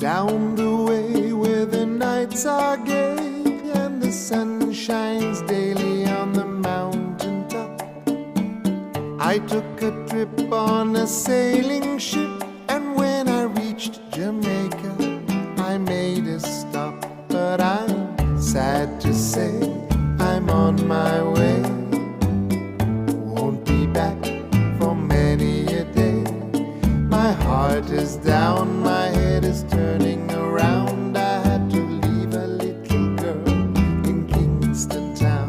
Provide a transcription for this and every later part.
Down the way where the nights are gay and the sun shines daily on the mountain top, I took a trip on a sailing ship, and when I reached Jamaica I made a stop. But I'm sad to say I'm on my way, won't be back for many a day. My heart is down, my head is turning around. I had to leave a little girl in Kingston town.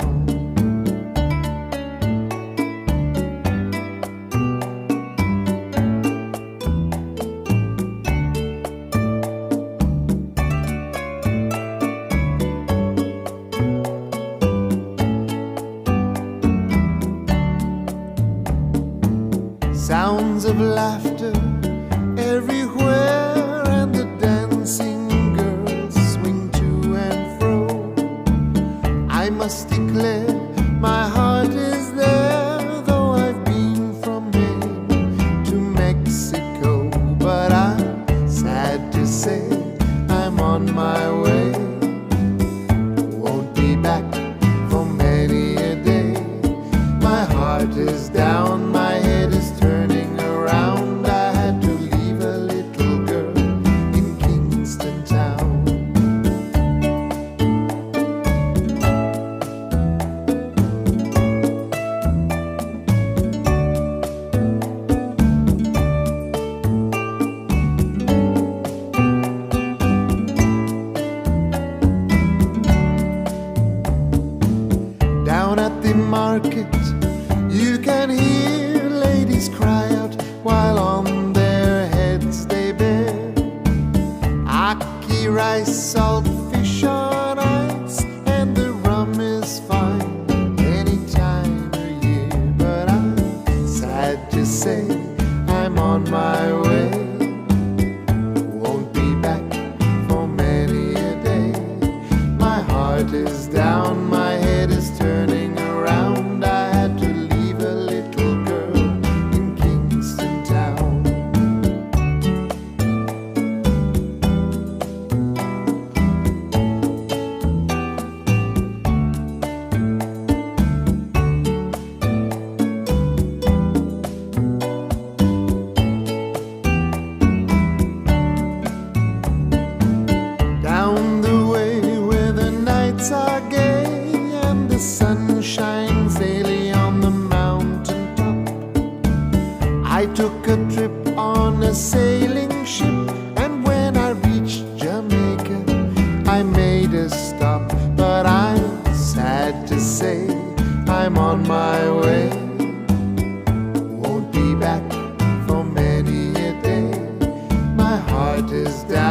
Sounds of laughter everywhere, and the dancing girls swing to and fro. I must declare my heart is there, though I've been from Maine to Mexico. But I'm sad to say I'm on my way, won't be back for many a day. My heart is down, my head is turning around. I had to leave a little girl in Kingston town. Down at the market you can hear ladies cry out while on their heads they bear ackee rice, salt fish on ice, and the rum is fine any time of year. But I'm sad to say I'm on my way, won't be back for many a day. My heart is down, my head is turning around. I had to leave a little girl in Kingston town. Down the way where the nights are gay and the sun shines daily on the mountain top, I took a trip on a sailing ship, and when I reached Jamaica I made a stop. But I'm sad to say I'm on my way, won't be back for many a day. My heart is down,